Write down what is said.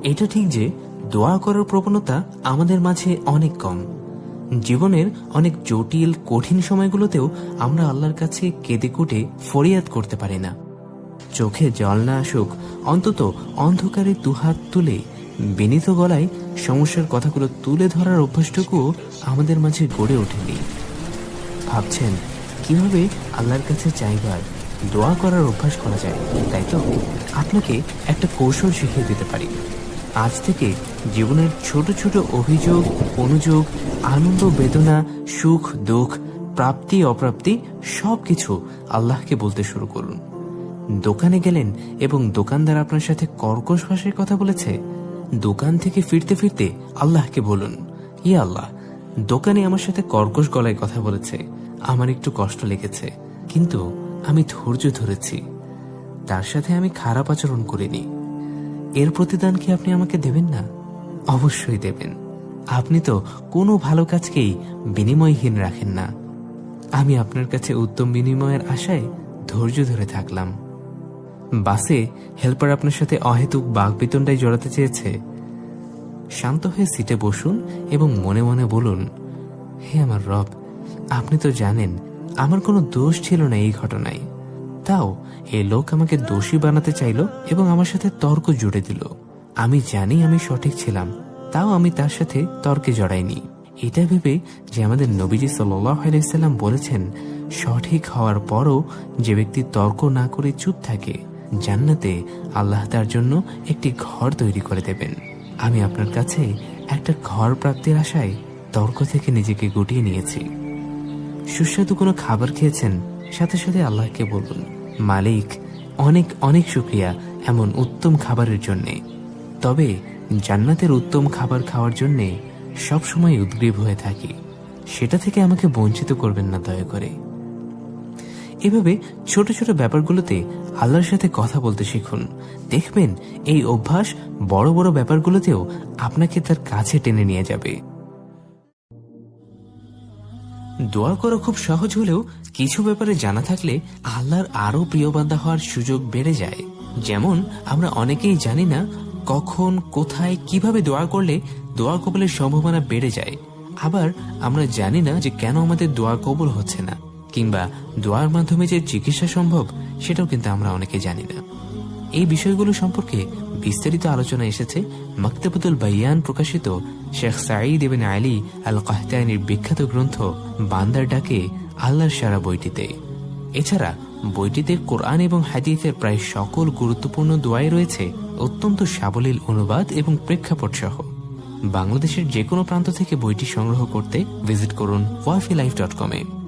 এটা ঠিক যে দোয়া করার প্রবণতা আমাদের মাঝে অনেক কম। জীবনের অনেক জটিল কঠিন সময়গুলোতেও আমরা আল্লাহর কাছে কেঁদে কুটে ফরিয়াদ করতে পারি না। চোখে জল না আসুক, অন্তত অন্ধকারে দুহাত তুলে বিনীত গলায় সমস্যার কথাগুলো তুলে ধরার অভ্যাসটুকুও আমাদের মাঝে গড়ে ওঠেনি। ভাবছেন কিভাবে আল্লাহর কাছে চাইবার দোয়া করার অভ্যাস করা যায়, তাই তো? আপনাকে একটা কৌশল শিখিয়ে দিতে পারি। আজ থেকে জীবনের ছোট ছোট অভিযোগ, অনুযোগ, আনন্দ, বেদনা, সুখ, দুঃখ, প্রাপ্তি, অপ্রাপ্তি সবকিছু আল্লাহকে বলতে শুরু করুন। দোকানে গেলেন এবং দোকানদার আপনার সাথে কর্কশ ভাষায় কথা বলেছে, দোকান থেকে ফিরতে ফিরতে আল্লাহকে বলুন, ইয়া আল্লাহ, দোকানে আমার সাথে কর্কশ গলায় কথা বলেছে, আমার একটু কষ্ট লেগেছে, কিন্তু আমি ধৈর্য ধরেছি, তার সাথে আমি খারাপ আচরণ করিনি। এর প্রতিদান কি আপনি আমাকে দেবেন না? অবশ্যই দেবেন। আপনি তো কোনো ভালো কাজকেই বিনিময়হীন রাখেন না। আমি আপনার কাছে উত্তম বিনিময়ের আশায় ধৈর্য ধরে থাকলাম। বাসে হেল্পার আপনার সাথে অহেতুক বাকবিতণ্ডায় জড়াতে চেয়েছে, শান্ত হয়ে সিটে বসুন এবং মনে মনে বলুন, হে আমার রব, আপনি তো জানেন আমার কোনো দোষ ছিল না এই ঘটনায়, তাও এ লোক আমাকে দোষী বানাতে চাইল এবং আমার সাথে তর্ক জুড়ে দিল। আমি জানি আমি সঠিক ছিলাম, তাও আমি তার সাথে তর্কে জড়াইনি। এটা ভেবে যে আমাদের নবীজি সাল্লাল্লাহু আলাইহি সাল্লাম বলেছেন, সঠিক হওয়ার পরও যে ব্যক্তি তর্ক না করে চুপ থাকে, জান্নাতে আল্লাহ তার জন্য একটি ঘর তৈরি করে দেবেন। আমি আপনার কাছে একটা ঘর প্রাপ্তির আশায় তর্ক থেকে নিজেকে গুটিয়ে নিয়েছি। সুস্বাদু কোনো খাবার খেয়েছেন, সাথে সাথে আল্লাহকে বলুন, মালিক, অনেক অনেক শুকরিয়া এমন উত্তম খাবারের জন্যে। তবে জান্নাতের উত্তম খাবার খাওয়ার জন্যে সবসময় উদ্গ্রীব হয়ে থাকি, সেটা থেকে আমাকে বঞ্চিত করবেন না দয়া করে। এভাবে ছোট ছোট ব্যাপারগুলোতে আল্লাহর সাথে কথা বলতে শিখুন। দেখবেন এই অভ্যাস বড় বড় ব্যাপারগুলোতেও আপনাকে তার কাছে টেনে নিয়ে যাবে। দোয়া করা খুব সহজ হলেও কিছু ব্যাপারে জানা থাকলে আল্লাহর আরো প্রিয় বান্দা হওয়ার সুযোগ বেড়ে যায়। যেমন আমরা অনেকেই জানি না কখন, কোথায়, কিভাবে দোয়া করলে দোয়া কবুলের সম্ভাবনা বেড়ে যায়। আবার আমরা জানি না যে কেন আমাদের দোয়া কবুল হচ্ছে না, কিংবা দোয়ার মাধ্যমে যে চিকিৎসা সম্ভব সেটাও কিন্তু আমরা অনেকে জানি না। এই বিষয়গুলো সম্পর্কে বিস্তারিত আলোচনা এসেছে মাকতাবাতুল বায়ান প্রকাশিত শেখ সাঈদ ইবনে আলী আল কাহতানীর বিখ্যাত গ্রন্থ বান্দার ডাকে আল্লাহর সারা বইটিতে। এছাড়া বইটিতে কোরআন এবং হাদিসের প্রায় সকল গুরুত্বপূর্ণ দোয়ায় রয়েছে অত্যন্ত সাবলীল অনুবাদ এবং প্রেক্ষাপট সহ। বাংলাদেশের যে কোনো প্রান্ত থেকে বইটি সংগ্রহ করতে ভিজিট করুন wafiলিfe.com-এ।